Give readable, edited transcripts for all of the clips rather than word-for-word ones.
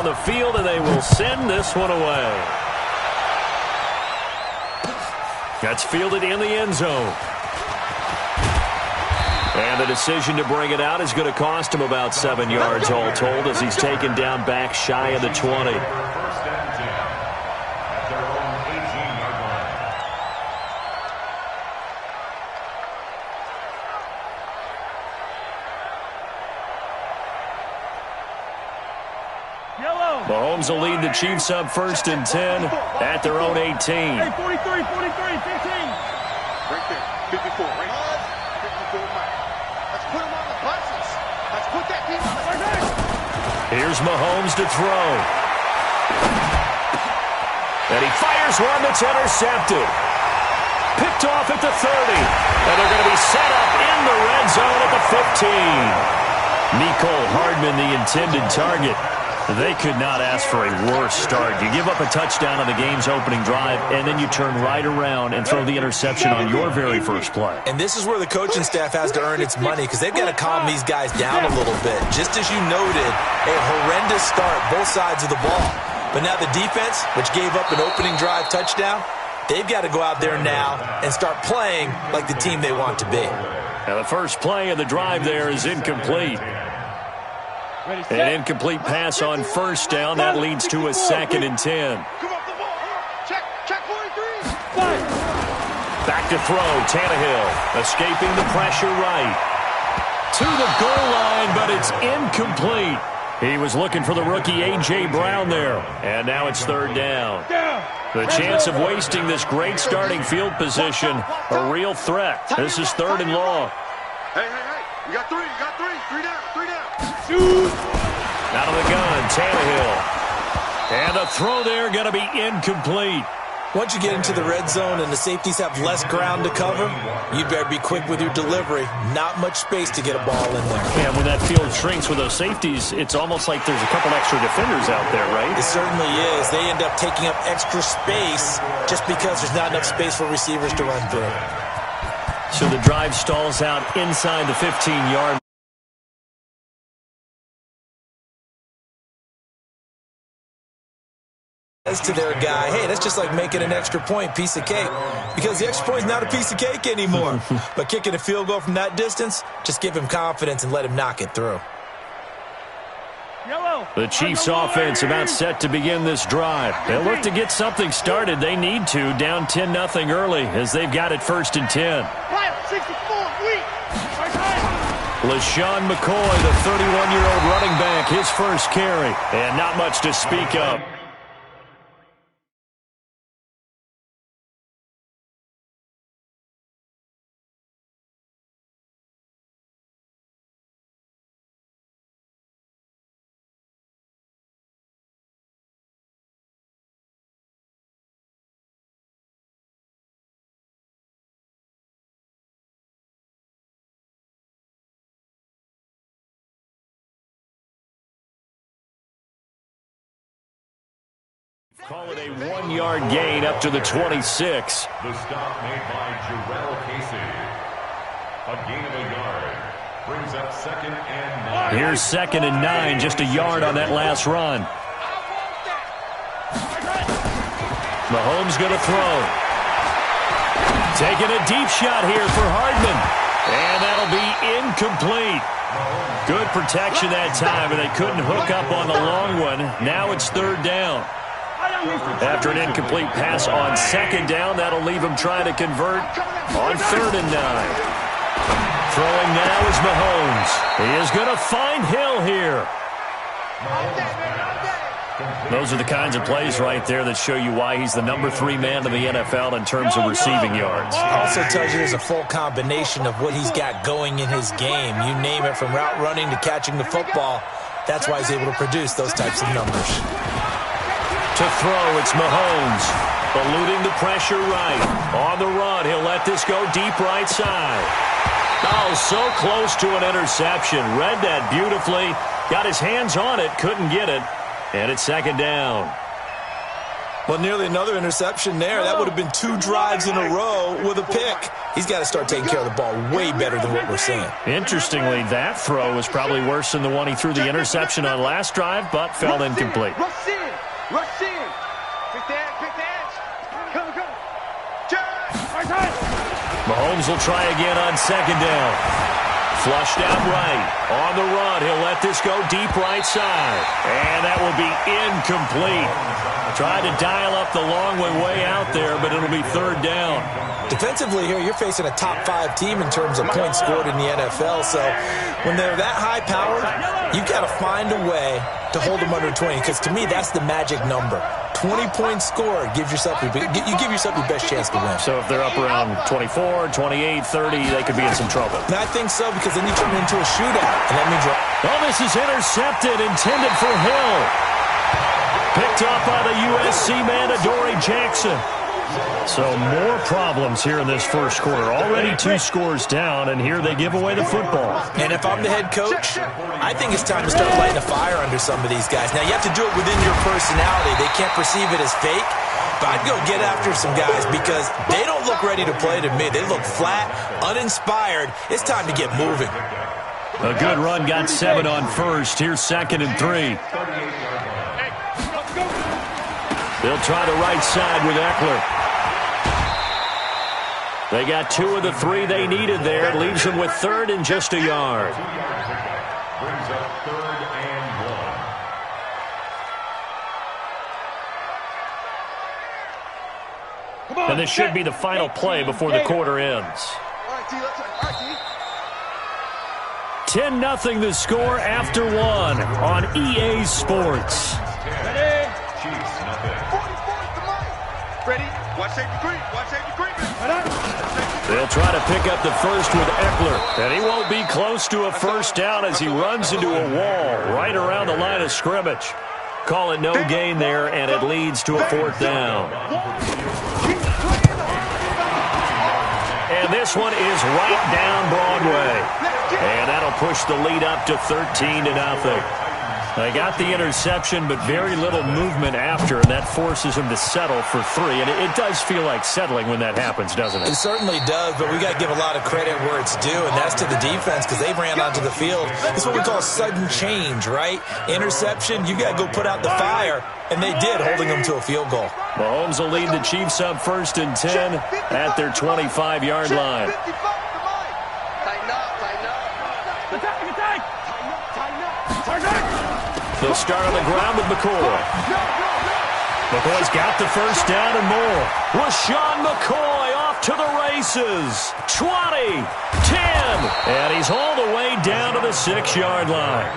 on the field, and they will send this one away. That's fielded in the end zone. And the decision to bring it out is going to cost him about 7 yards all told as he's taken down back shy of the 20. Mahomes will lead the Chiefs up 1st and 10 at their own 18. Hey, 43, 15. Right there, 54, right? 54, Mike. Let's put him on the buses. Let's put that team on the buses. Here's Mahomes to throw. And he fires one that's intercepted. Picked off at the 30. And they're going to be set up in the red zone at the 15. Mecole Hardman, the intended target. They could not ask for a worse start. You give up a touchdown on the game's opening drive, and then you turn right around and throw the interception on your very first play. And this is where the coaching staff has to earn its money because they've got to calm these guys down a little bit. Just as you noted, a horrendous start, both sides of the ball. But now the defense, which gave up an opening drive touchdown, they've got to go out there now and start playing like the team they want to be. Now the first play of the drive there is incomplete. An incomplete pass on first down. That leads to a 2nd and 10. Check 43. Back to throw. Tannehill escaping the pressure right. To the goal line, but it's incomplete. He was looking for the rookie A.J. Brown there. And now it's 3rd down. The chance of wasting this great starting field position, a real threat. This is 3rd and long. Hey. You got 3. 3 down. Out of the gun, Tannehill. And the throw there going to be incomplete. Once you get into the red zone and the safeties have less ground to cover, you better be quick with your delivery. Not much space to get a ball in there. And when that field shrinks with those safeties, it's almost like there's a couple extra defenders out there, right? It certainly is. They end up taking up extra space just because there's not enough space for receivers to run through. So the drive stalls out inside the 15-yard. To their guy, hey, that's just like making an extra point, piece of cake. Because the extra point is not a piece of cake anymore. But kicking a field goal from that distance, just give him confidence and let him knock it through. The Chiefs offense about set to begin this drive. They'll look to get something started. They need to, down 10-0 early as they've got it 1st and 10. LaShawn McCoy, the 31-year-old running back, his first carry. And not much to speak of. Call it a 1-yard gain up to the 26. The stop made by Jarrell Casey. A gain of a yard. Brings up 2nd and 9. Here's 2nd and 9, just a yard on that last run. Mahomes going to throw. Taking a deep shot here for Hardman. And that'll be incomplete. Good protection that time, and they couldn't hook up on the long one. Now it's 3rd down. After an incomplete pass on 2nd down, that'll leave him trying to convert on 3rd and 9. Throwing now is Mahomes. He is going to find Hill here. Those are the kinds of plays right there that show you why he's the number 3 man in the NFL in terms of receiving yards. Also tells you there's a full combination of what he's got going in his game. You name it, from route running to catching the football. That's why he's able to produce those types of numbers. To throw, it's Mahomes. Eluding the pressure right. On the run, he'll let this go deep right side. Oh, so close to an interception. Read that beautifully. Got his hands on it, couldn't get it. And it's 2nd down. Well, nearly another interception there. That would have been 2 drives in a row with a pick. He's got to start taking care of the ball way better than what we're seeing. Interestingly, that throw was probably worse than the one he threw the interception on last drive, but fell incomplete. Rush in. Rush in. Pick the edge. Pick the edge. Go. Mahomes will try again on second down. Flushed out right. On the run, he'll let this go deep right side. And that will be incomplete. Tried to dial up the long way out there, but it'll be third down. Defensively here, you're facing a top 5 team in terms of points scored in the NFL. So when they're that high-powered, you've got to find a way to hold them under 20. Because to me, that's the magic number. 20 points scored, you give yourself your best chance to win. So if they're up around 24, 28, 30, they could be in some trouble. And I think so, because then you turn it into a shootout. And that means oh, this is intercepted, intended for Hill. Picked up by the USC man, Adoree Jackson. So more problems here in this first quarter. Already 2 scores down, and here they give away the football. And if I'm the head coach, I think it's time to start lighting a fire under some of these guys. Now, you have to do it within your personality. They can't perceive it as fake. But I'd go get after some guys because they don't look ready to play to me. They look flat, uninspired. It's time to get moving. A good run, got 7 on first. Here's 2nd and 3. They'll try the right side with Eckler. They got 2 of the 3 they needed there. Leaves them with 3rd and just a yard. Brings up 3rd and 1. And this should be the final play before the quarter ends. 10-0 the score after 1 on EA Sports. Chiefs, nothing. Ready? Watch safety creep. Watch safety creep. They'll try to pick up the first with Eckler. And he won't be close to a first down as he runs into a wall right around the line of scrimmage. Call it no gain there, and it leads to a 4th down. And this one is right down Broadway. And that'll push the lead up to 13-0. They got the interception, but very little movement after, and that forces him to settle for 3. And it does feel like settling when that happens, doesn't it? It certainly does, but we got to give a lot of credit where it's due, and that's to the defense because they ran onto the field. It's what we call sudden change, right? Interception, you got to go put out the fire, and they did, holding them to a field goal. Mahomes will lead the Chiefs up 1st and 10 at their 25-yard line. They'll start on the ground with McCoy. McCoy's got the first down and more. Rashawn McCoy off to the races. 20, 10, and he's all the way down to the 6-yard line.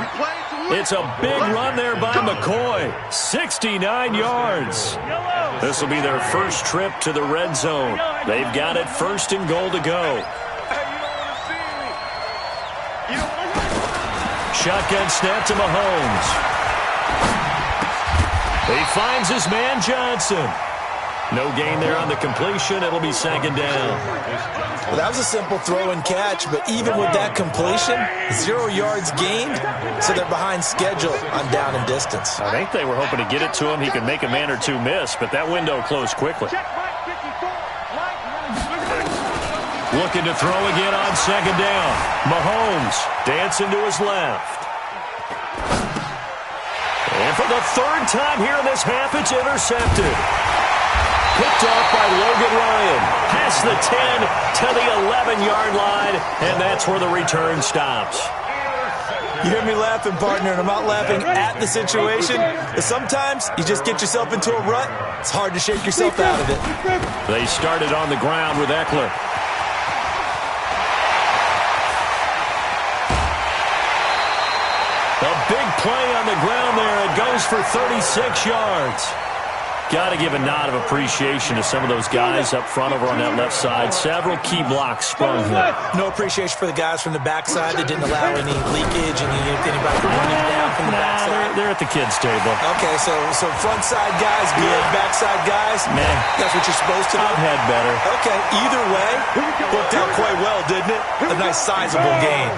It's a big run there by McCoy. 69 yards. This will be their first trip to the red zone. They've got it 1st and goal to go. Shotgun snap to Mahomes. He finds his man Johnson. No gain there on the completion. It'll be 2nd down. Well, that was a simple throw and catch, but even with that completion, 0 yards gained, so they're behind schedule on down and distance. I think they were hoping to get it to him. He could make a man or 2 miss, but that window closed quickly. Looking to throw again on 2nd down. Mahomes dancing to his left. And for the 3rd time here in this half, it's intercepted. Picked off by Logan Ryan. Past the 10 to the 11-yard line, and that's where the return stops. You hear me laughing, partner, and I'm not laughing at the situation. But sometimes you just get yourself into a rut. It's hard to shake yourself out of it. They started on the ground with Eckler. A big play on the ground there. It goes for 36 yards. Got to give a nod of appreciation to some of those guys up front over on that left side. Several key blocks sprung here. No appreciation for the guys from the backside that didn't allow any leakage and anybody running down from the backside. They're at the kids' table. Okay, so front side guys good, backside guys, man, that's what you're supposed to do. I've had better. Okay, either way, worked out quite well, didn't it? A nice sizable gain.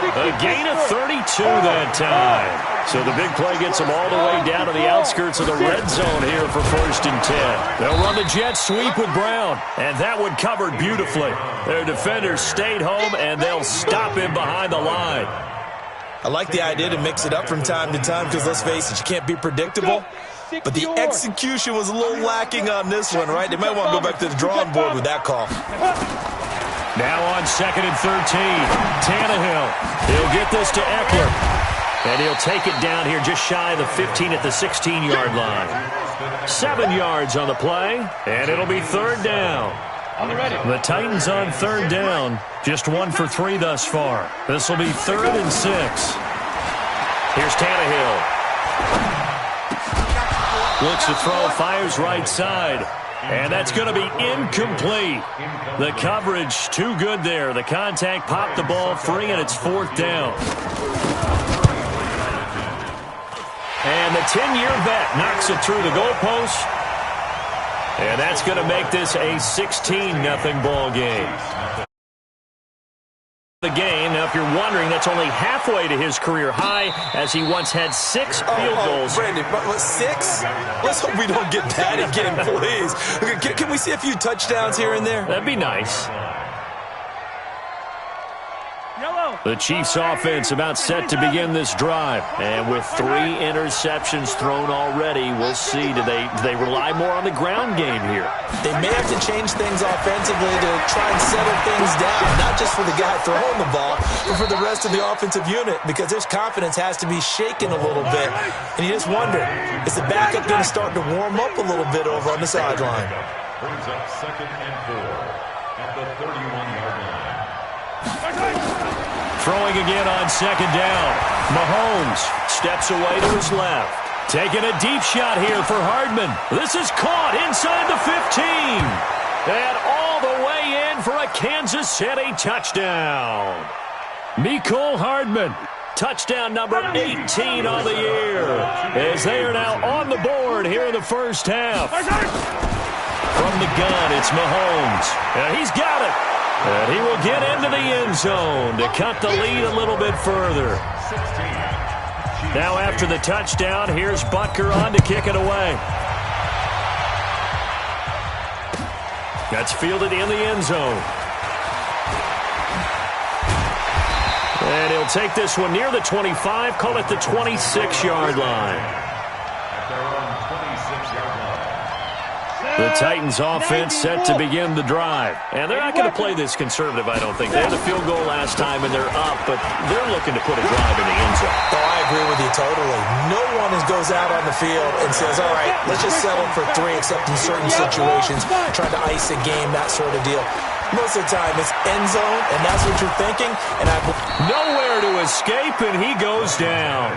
A gain of 32 that time. So the big play gets them all the way down to the outskirts of the red zone here for 1st and 10. They'll run the jet sweep with Brown, and that one covered beautifully. Their defenders stayed home, and they'll stop him behind the line. I like the idea to mix it up from time to time because, let's face it, you can't be predictable. But the execution was a little lacking on this one, right? They might want to go back to the drawing board with that call. Now on 2nd and 13, Tannehill. He'll get this to Eckler. And he'll take it down here just shy of the 15 at the 16-yard line. 7 yards on the play, and it'll be 3rd down. The Titans on 3rd down, just 1 for 3 thus far. This will be 3rd and 6. Here's Tannehill. Looks to throw, fires right side. And that's going to be incomplete. The coverage too good there. The contact popped the ball free, and it's 4th down. And the 10-year vet knocks it through the goalpost. And that's going to make this a 16-0 ball game. The game. Now, if you're wondering, that's only halfway to his career high, as he once had 6 field goals. Brandon, what, 6? Let's hope we don't get that again, please. Can we see a few touchdowns here and there? That'd be nice. The Chiefs offense about set to begin this drive. And with 3 interceptions thrown already, we'll see. Do they rely more on the ground game here? They may have to change things offensively to try and settle things down, not just for the guy throwing the ball, but for the rest of the offensive unit, because their confidence has to be shaken a little bit. And you just wonder, is the backup going to start to warm up a little bit over on the sideline? Brings up 2nd and 4 at the 31-yard line. Throwing again on 2nd down. Mahomes steps away to his left. Taking a deep shot here for Hardman. This is caught inside the 15. And all the way in for a Kansas City touchdown. Mecole Hardman. Touchdown number 18 on the year. As they are now on the board here in the first half. From the gun, it's Mahomes. And he's got it. And he will get into the end zone to cut the lead a little bit further. Now after the touchdown, here's Butker on to kick it away. That's fielded in the end zone. And he'll take this one near the 25, call it the 26-yard line. The Titans offense set to begin the drive. And they're not going to play this conservative, I don't think. They had a field goal last time, and they're up, but they're looking to put a drive in the end zone. Oh, I agree with you totally. No one goes out on the field and says, all right, let's just settle for 3, except in certain situations, trying to ice a game, that sort of deal. Most of the time, it's end zone, and that's what you're thinking. And nowhere to escape, and he goes down.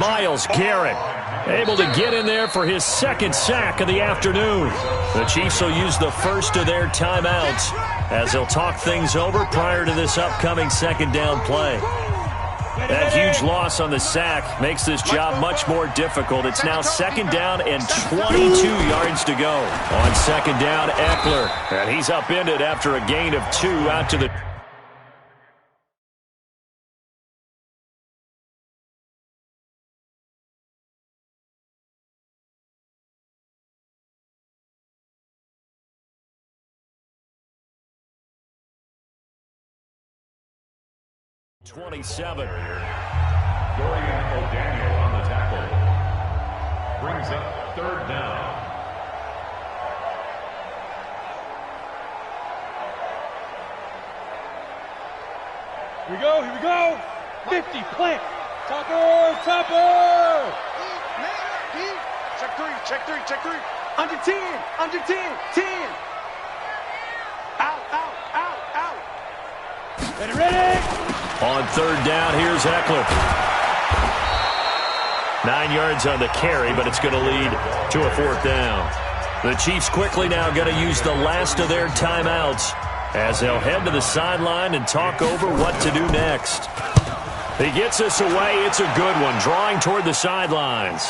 Myles Garrett able to get in there for his 2nd sack of the afternoon. The Chiefs will use the first of their timeouts as they'll talk things over prior to this upcoming 2nd down play. That huge loss on the sack makes this job much more difficult. It's now 2nd down and 22 yards to go. On 2nd down, Eckler. And he's upended after a gain of 2 out to the... ...27. Dorian O'Daniel on the tackle. Brings up 3rd down. Here we go. 50, plant. Topper. Check three. Under 10. 10. Out. Ready. On 3rd down, here's Eckler. 9 yards on the carry, but it's going to lead to a 4th down. The Chiefs quickly now going to use the last of their timeouts as they'll head to the sideline and talk over what to do next. He gets this away. It's a good one, drawing toward the sidelines.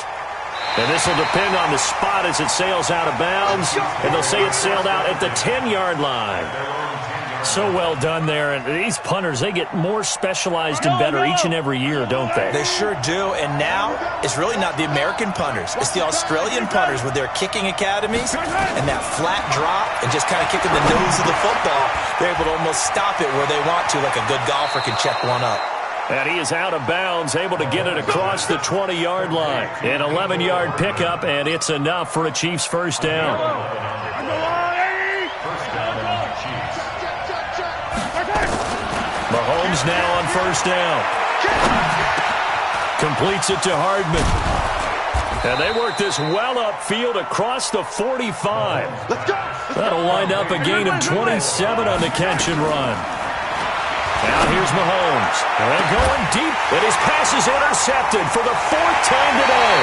And this will depend on the spot as it sails out of bounds. And they'll say it sailed out at the 10-yard line. So well done there. And these punters, they get more specialized and better each and every year, don't they? They sure do. And now it's really not the American punters. It's the Australian punters with their kicking academies and that flat drop and just kind of kicking the nose of the football. They're able to almost stop it where they want to, like a good golfer can check one up. And he is out of bounds, able to get it across the 20-yard line. An 11-yard pickup, and it's enough for a Chiefs first down. First down on the Chiefs. Mahomes now on first down. Completes it to Hardman. And they work this well upfield across the 45. That'll wind up a gain of 27 on the catch and run. Now here's Mahomes. And going deep. And his pass is intercepted for the 4th time today.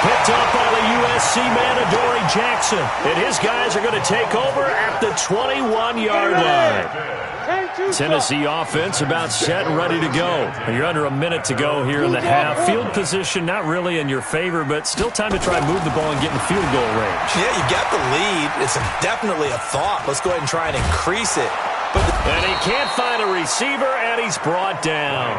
Picked up by the USC man, Adoree Jackson. And his guys are going to take over at the 21-yard line. Tennessee offense about set and ready to go. You're under a minute to go here in the half. Field position not really in your favor, but still time to try and move the ball and get in field goal range. Yeah, you got the lead. It's definitely a thought. Let's go ahead and try and increase it. And he can't find a receiver, and he's brought down.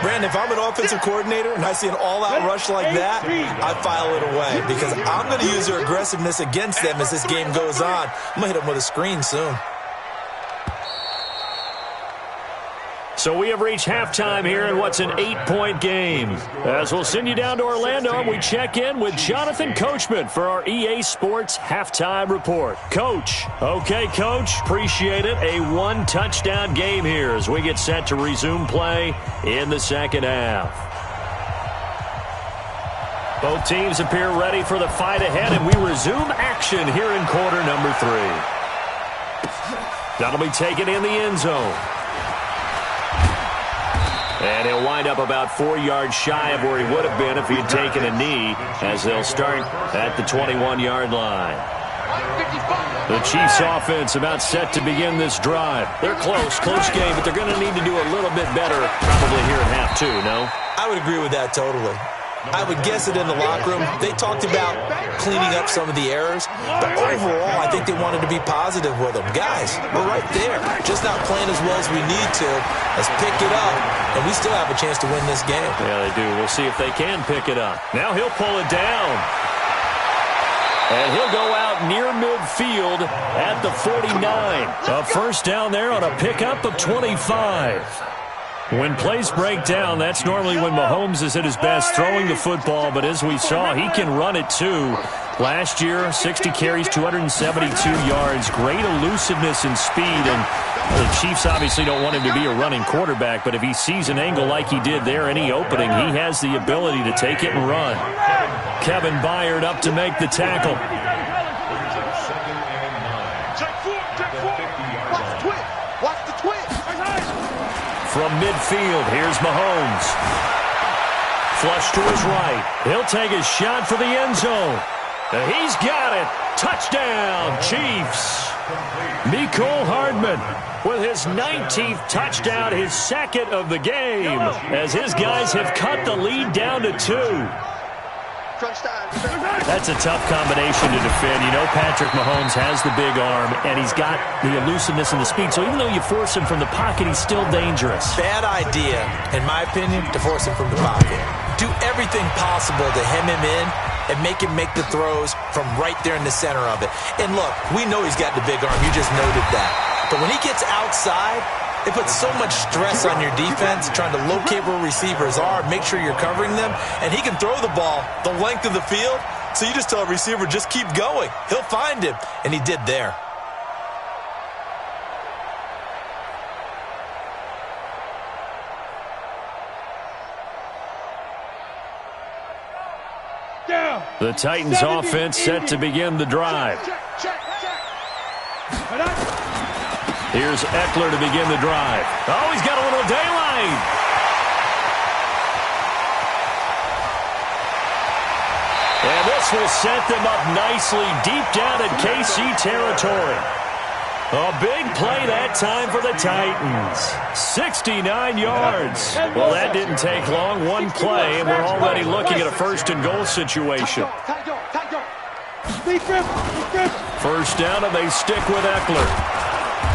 Brandon, if I'm an offensive coordinator and I see an all-out rush like that, I file it away because I'm going to use their aggressiveness against them as this game goes on. I'm going to hit them with a screen soon. So we have reached halftime here in what's an 8-point game. As we'll send you down to Orlando, and we check in with Jonathan Coachman for our EA Sports Halftime Report. Coach. Okay, Coach. Appreciate it. A 1-touchdown game here as we get set to resume play in the second half. Both teams appear ready for the fight ahead, and we resume action here in quarter number 3. That'll be taken in the end zone. And he'll wind up about 4 yards shy of where he would have been if he had taken a knee, as they'll start at the 21-yard line. The Chiefs offense about set to begin this drive. They're close game, but they're going to need to do a little bit better probably here in half 2, no? I would agree with that totally. I would guess it in the locker room. They talked about cleaning up some of the errors, but overall, I think they wanted to be positive with them. Guys, we're right there. Just not playing as well as we need to. Let's pick it up, and we still have a chance to win this game. Yeah, they do. We'll see if they can pick it up. Now he'll pull it down. And he'll go out near midfield at the 49. A first down there on a pickup of 25. When plays break down, that's normally when Mahomes is at his best throwing the football, but as we saw, he can run it too. Last year, 60 carries, 272 yards, great elusiveness and speed, and the Chiefs obviously don't want him to be a running quarterback, but if he sees an angle like he did there, any opening, he has the ability to take it and run. Kevin Byard up to make the tackle. From midfield, here's Mahomes. Flush to his right. He'll take a shot for the end zone. He's got it. Touchdown, Chiefs. Mecole Hardman with his 19th touchdown, his second of the game, as his guys have cut the lead down to 2. That's a tough combination to defend. You know Patrick Mahomes has the big arm, and he's got the elusiveness and the speed. So even though you force him from the pocket, he's still dangerous. Bad idea, in my opinion, to force him from the pocket. Do everything possible to hem him in and make him make the throws from right there in the center of it. And look, we know he's got the big arm. You just noted that. But when he gets outside, it puts so much stress on your defense trying to locate where receivers are, make sure you're covering them, and he can throw the ball the length of the field, so you just tell a receiver, just keep going. He'll find him, and he did there. The Titans offense set to begin the drive. Here's Eckler to begin the drive. Oh, he's got a little daylight. And this will set them up nicely deep down in KC territory. A big play that time for the Titans. 69 yards. Well, that didn't take long. One play, and we're already looking at a first-and-goal situation. First down, and they stick with Eckler.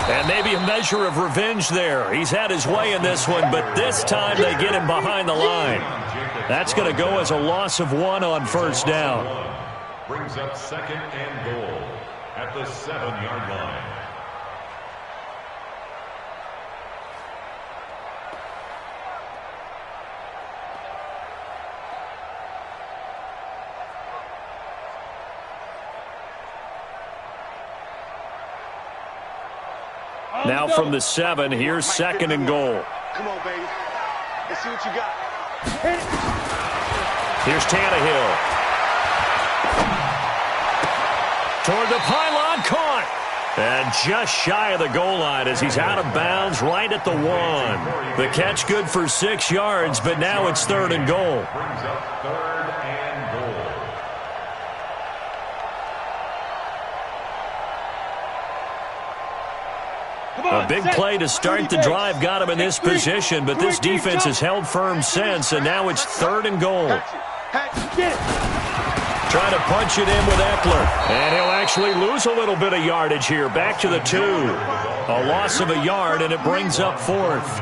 And maybe a measure of revenge there. He's had his way in this one, but this time they get him behind the line. That's going to go as a loss of 1 on first down. Brings up second and goal at the 7-yard line. Now from the 7, here's second and goal. Come on, baby. Let's see what you got. Here's Tannehill. Toward the pylon, caught. And just shy of the goal line as he's out of bounds right at the 1. The catch good for 6 yards, but now it's third and goal. Brings up third and goal. A big play to start the drive got him in this position, but this defense has held firm since, and now it's third and goal. Trying to punch it in with Eckler, and he'll actually lose a little bit of yardage here. Back to the 2. A loss of a yard, and it brings up fourth.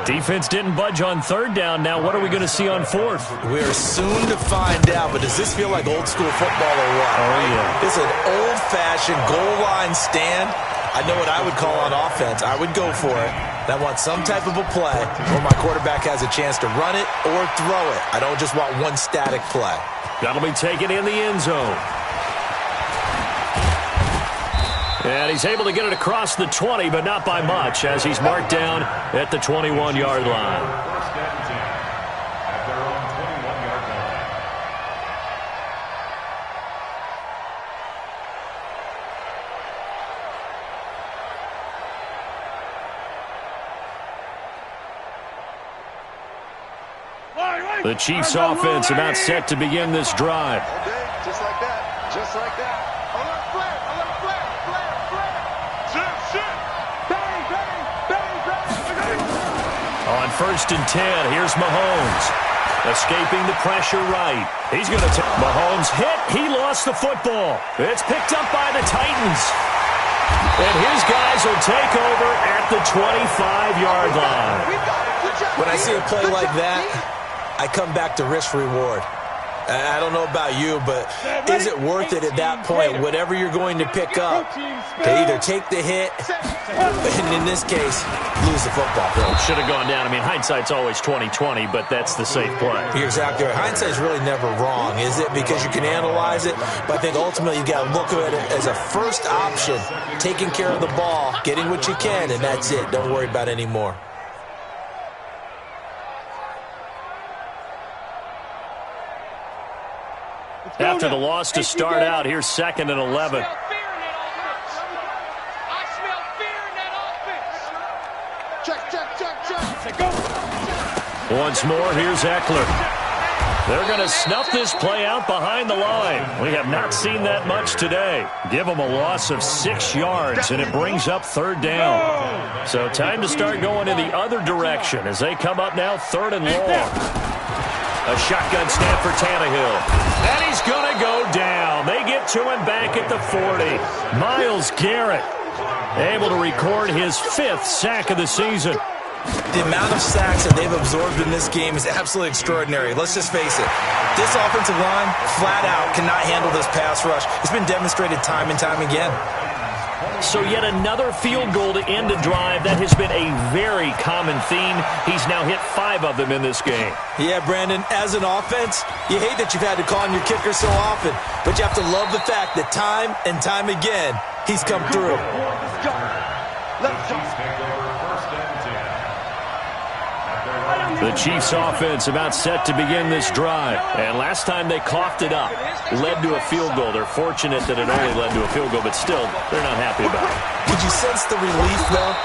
Defense didn't budge on third down. Now what are we going to see on fourth? We're soon to find out, but does this feel like old school football or what? Oh, yeah. It's an old-fashioned goal line stand. I know what I would call on offense. I would go for it. I want some type of a play where my quarterback has a chance to run it or throw it. I don't just want one static play. That'll be taken in the end zone. And he's able to get it across the 20, but not by much, as he's marked down at the 21-yard line. First and 10 at their own 21-yard line. The Chiefs offense about set to begin this drive. Okay, just like that. Just like that. Alert flare. Alert flare. Flare. Flare. Shit. Shit. Bang. Bang. Bang. Bang. On first and 10, here's Mahomes. Escaping the pressure right. He's going to take Mahomes hit. He lost the football. It's picked up by the Titans. And his guys will take over at the 25-yard line. When I see a play like that, I come back to risk-reward. I don't know about you, but is it worth it at that point, whatever you're going to pick up, to either take the hit, and in this case, lose the football? Should have gone down. I mean, hindsight's always 20/20, but that's the safe play. You're exactly right. Hindsight's really never wrong, is it? Because you can analyze it, but I think ultimately you got to look at it as a first option, taking care of the ball, getting what you can, and that's it. Don't worry about any more. After the loss to start out, here's second and 11. I smell fear in that offense. Check, check, check, check. Go. Once more, here's Eckler. They're going to snuff this play out behind the line. We have not seen that much today. Give them a loss of 6 yards, and it brings up third down. So time to start going in the other direction as they come up now third and long. A shotgun snap for Tannehill. And he's going to go down. They get to him back at the 40. Myles Garrett able to record his 5th sack of the season. The amount of sacks that they've absorbed in this game is absolutely extraordinary. Let's just face it. This offensive line, flat out, cannot handle this pass rush. It's been demonstrated time and time again. So yet another field goal to end a drive. That has been a very common theme. He's now hit 5 of them in this game. Yeah, Brandon, as an offense, you hate that you've had to call on your kicker so often, but you have to love the fact that time and time again, he's come through. Let's go. The Chiefs offense about set to begin this drive. And last time they coughed it up, led to a field goal. They're fortunate that it only led to a field goal, but still, they're not happy about it. Did you sense the relief, though,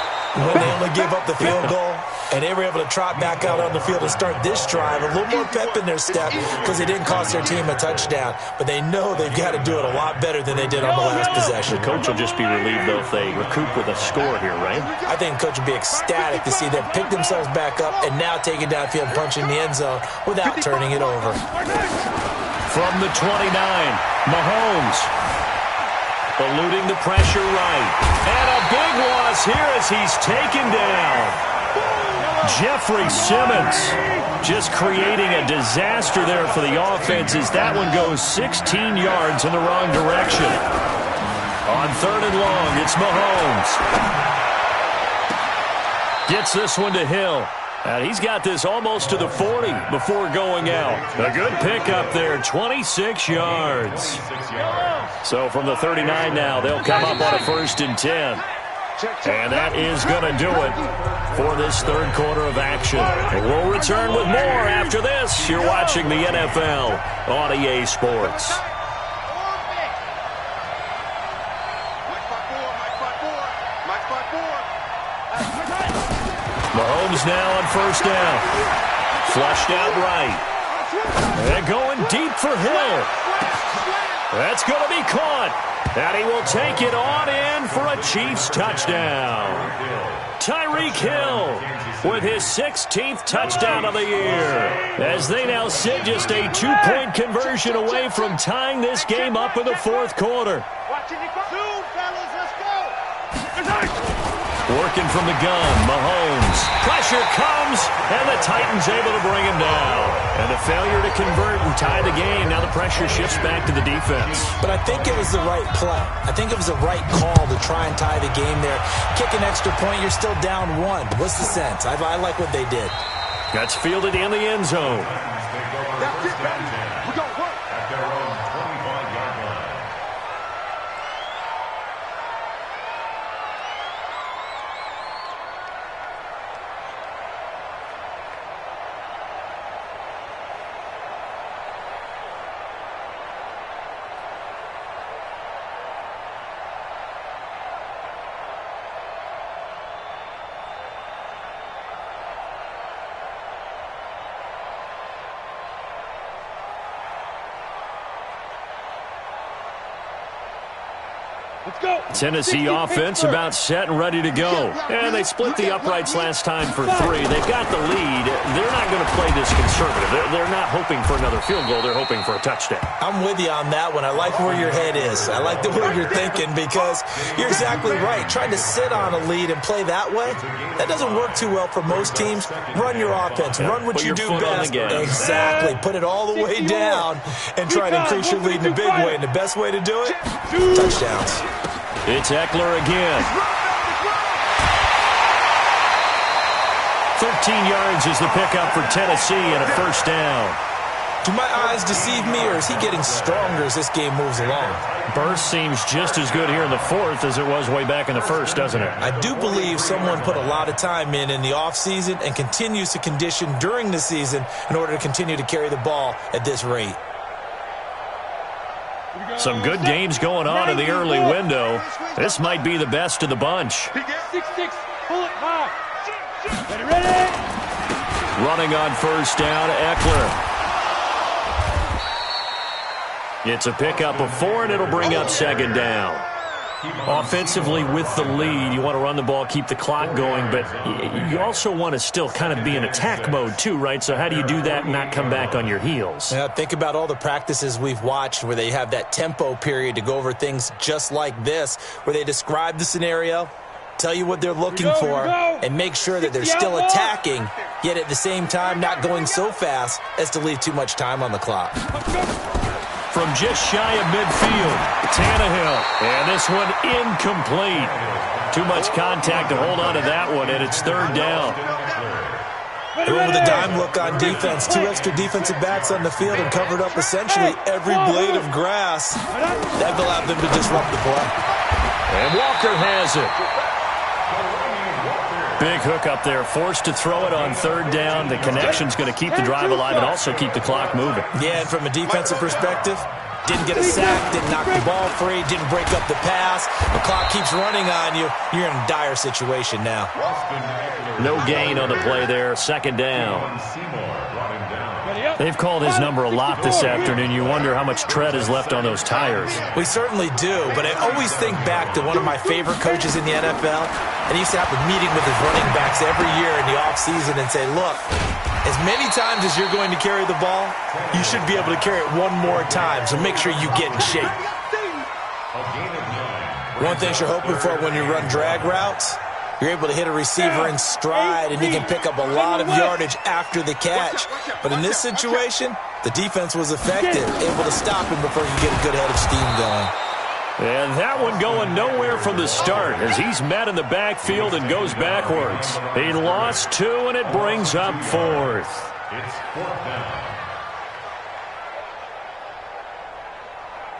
when they only gave up the field goal? And they were able to trot back out on the field and start this drive. A little more pep in their step because they didn't cost their team a touchdown. But they know they've got to do it a lot better than they did on the last possession. The coach will just be relieved, though, if they recoup with a score here, right? I think the coach would be ecstatic to see them pick themselves back up and now take it downfield and punch in the end zone without turning it over. From the 29, Mahomes. Eluding the pressure right. And a big loss here as he's taken down. Jeffrey Simmons just creating a disaster there for the offense as that one goes 16 yards in the wrong direction. On 3rd and long, it's Mahomes. Gets this one to Hill. And he's got this almost to the 40 before going out. A good pickup there, 26 yards. So from the 39 now, they'll come up on a 1st and 10. And that is going to do it for this 3rd quarter of action. And we'll return with more after this. You're watching the NFL on EA Sports. Mahomes now on 1st down. Flushed out right. And going deep for Hill. That's going to be caught. And he will take it on in for a Chiefs touchdown. Tyreek Hill with his 16th touchdown of the year. As they now sit just a 2-point conversion away from tying this game up in the 4th quarter. Working from the gun, Mahomes. Pressure comes, and the Titans able to bring him down. And a failure to convert and tie the game. Now the pressure shifts back to the defense. But I think it was the right play. I think it was the right call to try and tie the game there. Kick an extra point, you're still down 1. What's the sense? I like what they did. That's fielded in the end zone. That's it, baby. We're going to work. At their own 25-yard line. Tennessee offense about set and ready to go. And they split the uprights last time for 3. They've got the lead. They're not going to play this conservative. They're not hoping for another field goal. They're hoping for a touchdown. I'm with you on that one. I like where your head is. I like the way you're thinking because you're exactly right. Trying to sit on a lead and play that way, that doesn't work too well for most teams. Run your offense. Run what you do best. Exactly. Put it all the way down and try to increase your lead in a big way. And the best way to do it, touchdowns. It's Eckler again. 13 yards is the pickup for Tennessee and a 1st down. Do my eyes deceive me, or is he getting stronger as this game moves along? Burst seems just as good here in the 4th as it was way back in the 1st, doesn't it? I do believe someone put a lot of time in the offseason and continues to condition during the season in order to continue to carry the ball at this rate. Some good games going on in the early window. This might be the best of the bunch. 6-6, pull it high. Ready? Running on 1st down, Eckler. It's a pickup of 4, and it'll bring up 2nd down. Offensively with the lead, you want to run the ball, keep the clock going, but you also want to still kind of be in attack mode too, right? So how do you do that and not come back on your heels? Yeah, think about all the practices we've watched where they have that tempo period to go over things just like this, where they describe the scenario, tell you what they're looking for, and make sure that they're still attacking, yet at the same time not going so fast as to leave too much time on the clock. From just shy of midfield, Tannehill. And this one incomplete. Too much contact to hold on to that one, and it's 3rd down. They went with a dime look on defense. 2 extra defensive backs on the field and covered up essentially every blade of grass. That allowed them to disrupt the play. And Walker has it. Big hook up there, forced to throw it on 3rd down. The connection's going to keep the drive alive and also keep the clock moving. Yeah, and from a defensive perspective, didn't get a sack, didn't knock the ball free, didn't break up the pass. The clock keeps running on you. You're in a dire situation now. No gain on the play there, 2nd down. They've called his number a lot this afternoon. You wonder how much tread is left on those tires. We certainly do, but I always think back to one of my favorite coaches in the NFL, and he used to have a meeting with his running backs every year in the offseason and say, look, as many times as you're going to carry the ball, you should be able to carry it one more time, so make sure you get in shape. A gain of 9. One thing you're hoping for when you run drag routes, you're able to hit a receiver in stride, and he can pick up a lot of yardage after the catch. But in this situation, the defense was effective, able to stop him before he could get a good head of steam going. And that one going nowhere from the start as he's met in the backfield and goes backwards. He lost 2, and it brings up 4th. It's 4th down.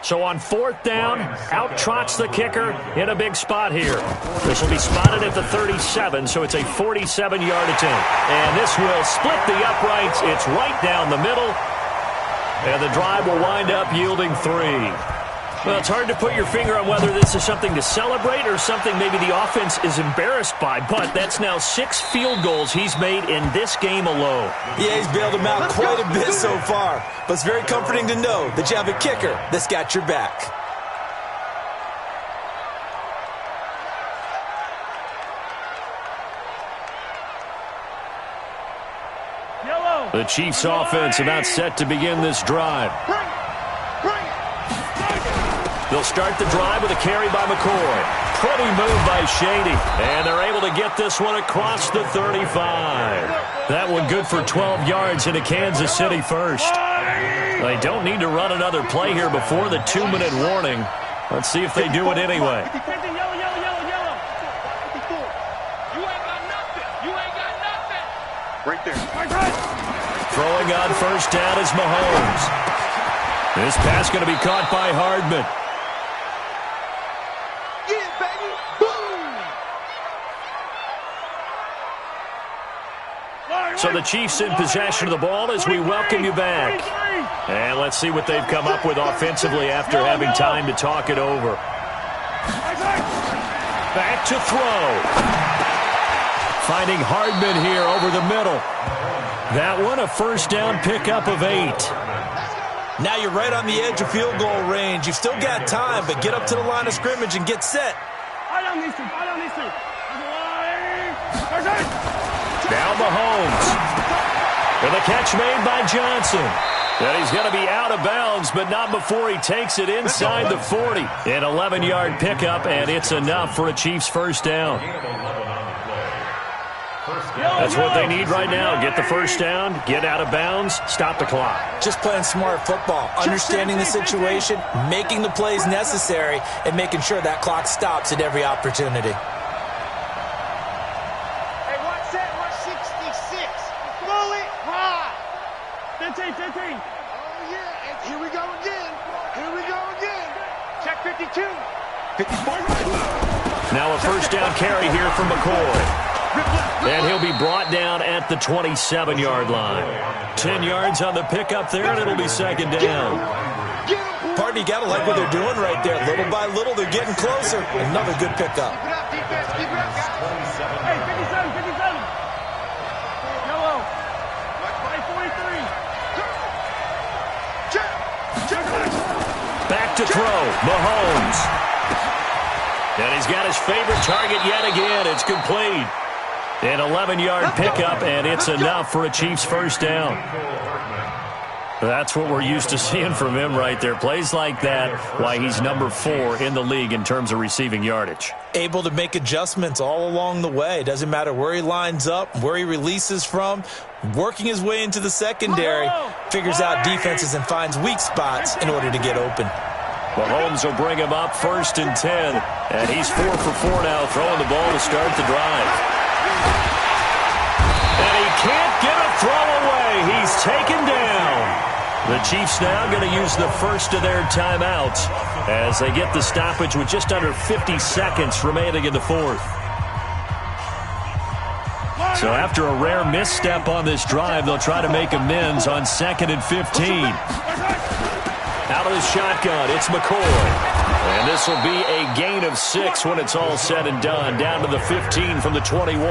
So on 4th down, out trots the kicker in a big spot here. This will be spotted at the 37, so it's a 47-yard attempt. And this will split the uprights. It's right down the middle. And the drive will wind up yielding 3. Well, it's hard to put your finger on whether this is something to celebrate or something maybe the offense is embarrassed by, but that's now 6 field goals he's made in this game alone. Yeah, he's bailed him out quite a bit so far, but it's very comforting to know that you have a kicker that's got your back. The Chiefs' offense about set to begin this drive. They'll start the drive with a carry by McCoy. Pretty move by Shady. And they're able to get this one across the 35. That one good for 12 yards into Kansas City first. They don't need to run another play here before the 2-minute warning. Let's see if they do it anyway. Right there. Throwing on first down is Mahomes. This pass going to be caught by Hardman. So the Chiefs in possession of the ball as we welcome you back. And let's see what they've come up with offensively after having time to talk it over. Back to throw. Finding Hardman here over the middle. That one a first down pickup of 8. Now you're right on the edge of field goal range. You've still got time, but get up to the line of scrimmage and get set. Now Mahomes. And the catch made by Johnson. And he's going to be out of bounds, but not before he takes it inside the 40. An 11-yard pickup, and it's enough for a Chiefs first down. That's what they need right now. Get the first down, get out of bounds, stop the clock. Just playing smart football, understanding the situation, making the plays necessary, and making sure that clock stops at every opportunity. Now a first down carry here from McCoy. And he'll be brought down at the 27-yard line. 10 yards on the pickup there, and it'll be second down. Partner, you got to like what they're doing right there. Little by little, they're getting closer. Another good pickup. Back to throw, Mahomes. And he's got his favorite target yet again. It's complete. An 11-yard pickup, and it's enough for a Chiefs first down. That's what we're used to seeing from him right there. Plays like that, why he's number 4 in the league in terms of receiving yardage. Able to make adjustments all along the way. Doesn't matter where he lines up, where he releases from. Working his way into the secondary, figures out defenses and finds weak spots in order to get open. Mahomes will bring him up first and 10. And he's 4 for 4 now, throwing the ball to start the drive. And he can't get a throw away. He's taken down. The Chiefs now going to use the first of their timeouts as they get the stoppage with just under 50 seconds remaining in the fourth. So after a rare misstep on this drive, they'll try to make amends on 2nd and 15. Out of the shotgun, it's McCoy. And this will be a gain of 6 when it's all said and done, down to the 15 from the 21.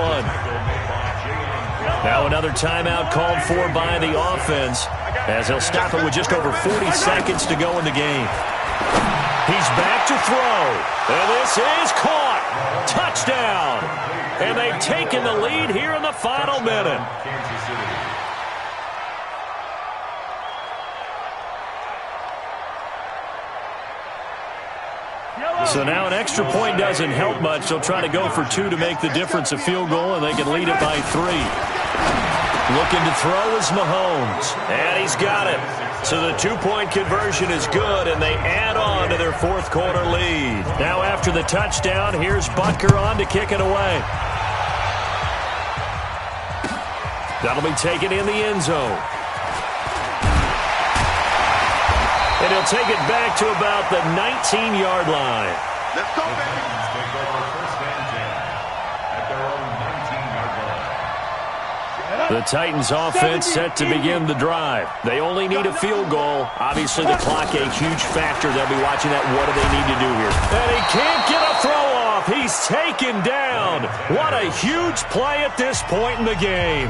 Now another timeout called for by the offense as he'll stop it with just over 40 seconds to go in the game. He's back to throw. And this is caught. Touchdown. And they've taken the lead here in the final minute. So now an extra point doesn't help much. They'll try to go for 2 to make the difference a field goal, and they can lead it by 3. Looking to throw is Mahomes, and he's got it. So the 2-point conversion is good, and they add on to their fourth quarter lead. Now after the touchdown, here's Butker on to kick it away. That'll be taken in the end zone. And he'll take it back to about the 19-yard line. Let's go, baby. Take over first and 10 at their own 19-yard line. The Titans offense set to begin the drive. They only need a field goal. Obviously, the clock a huge factor. They'll be watching that. What do they need to do here? And he can't get a throw off. He's taken down. What a huge play at this point in the game.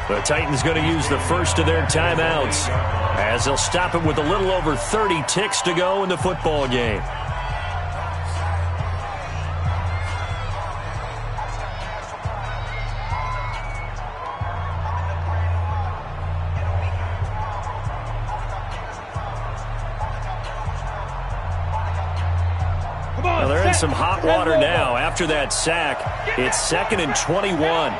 The Titans going to use the first of their timeouts as they'll stop it with a little over 30 ticks to go in the football game. Well, they're in some hot water now. After that sack, it's 2nd and 21.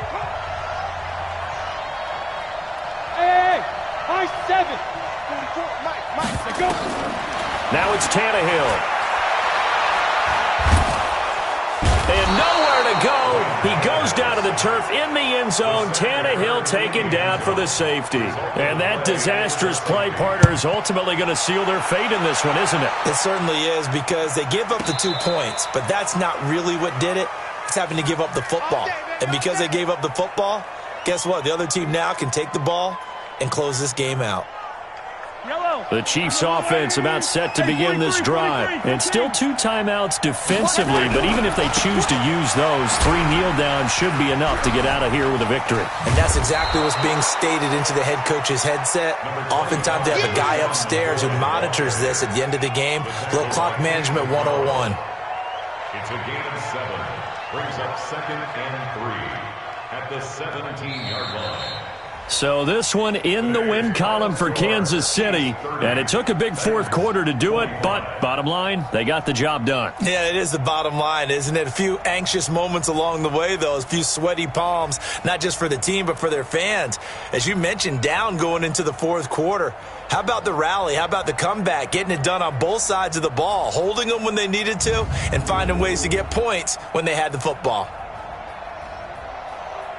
Now it's Tannehill. And nowhere to go. He goes down to the turf in the end zone. Tannehill taken down for the safety. And that disastrous play, partner, is ultimately going to seal their fate in this one, isn't it? It certainly is, because they give up the 2 points, but that's not really what did it. It's having to give up the football. And because they gave up the football, guess what? The other team now can take the ball and close this game out. The Chiefs offense about set to begin this drive. And still 2 timeouts defensively, but even if they choose to use those, 3 kneel downs should be enough to get out of here with a victory. And that's exactly what's being stated into the head coach's headset. Oftentimes they have a guy upstairs who monitors this at the end of the game. Little clock management 101. It's a gain of 7. Brings up 2nd and 3 at the 17-yard line. So this one in the win column for Kansas City, and it took a big fourth quarter to do it, but bottom line, they got the job done. Yeah, it is the bottom line, isn't it? A few anxious moments along the way, though, a few sweaty palms, not just for the team, but for their fans. As you mentioned, down going into the fourth quarter. How about the rally? How about the comeback? Getting it done on both sides of the ball, holding them when they needed to, and finding ways to get points when they had the football.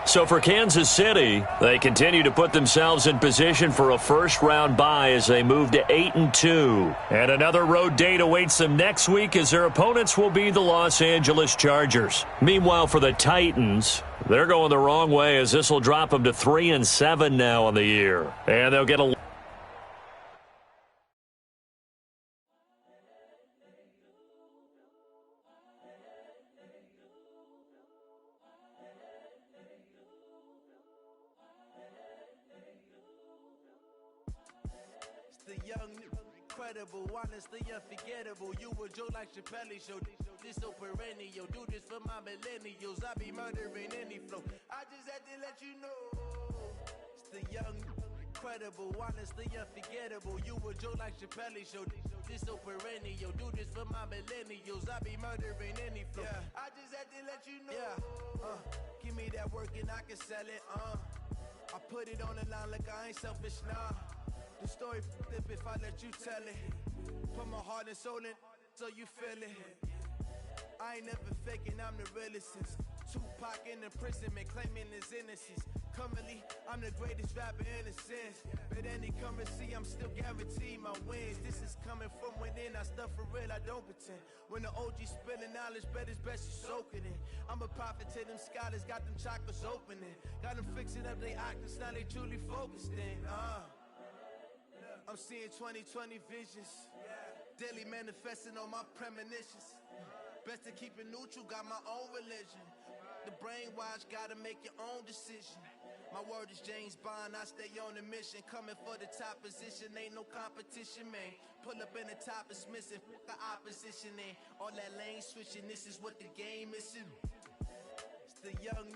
So for Kansas City, they continue to put themselves in position for a first-round bye as they move to 8-2. And another road date awaits them next week as their opponents will be the Los Angeles Chargers. Meanwhile, for the Titans, they're going the wrong way as this will drop them to 3-7 now on the year. And they'll get a honestly unforgettable. You a joke like Chappelle show. This so perennial. Do this for my millennials. I be murdering any flow. I just had to let you know. It's the young, incredible, honestly unforgettable. You a joke like Chappelle show. This so perennial. Do this for my millennials. I be murdering any flow. I just had to let you know. Give me that work and I can sell it. I put it on the line like I ain't selfish, nah. The story flip if I let you tell it. Put my heart and soul in so you feel it. I ain't never faking, I'm the realest since Tupac in imprisonment, claiming his innocence. Currently, I'm the greatest rapper in a sense. But any currency, I'm still guaranteed my wins. This is coming from within, I stuff for real, I don't pretend. When the OG spilling knowledge, bet it's best you soak it in. I'm a prophet to them scholars, got them chakras opening. Got them fixing up they octaves, now they truly focused in. I'm seeing 2020 visions. Daily manifesting on my premonitions. Best to keep it neutral, got my own religion. The brainwash, gotta make your own decision. My word is James Bond, I stay on a mission. Coming for the top position, ain't no competition, man. Pull up in the top is missing, fuck the opposition, ain't all that lane switching, this is what the game is. It's the young,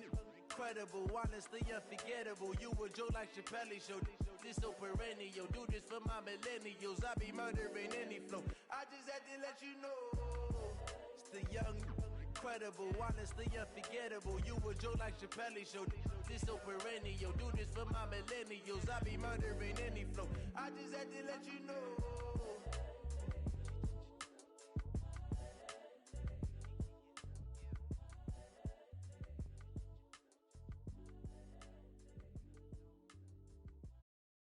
incredible, honestly unforgettable. You a joke like Chappelle show. This so perennial. Do this for my millennials. I be murdering any flow. I just had to let you know. the young, incredible, honestly unforgettable. You a joke like Chappelle Show. This so perennial. Do this for my millennials. I be murdering any flow. I just had to let you know.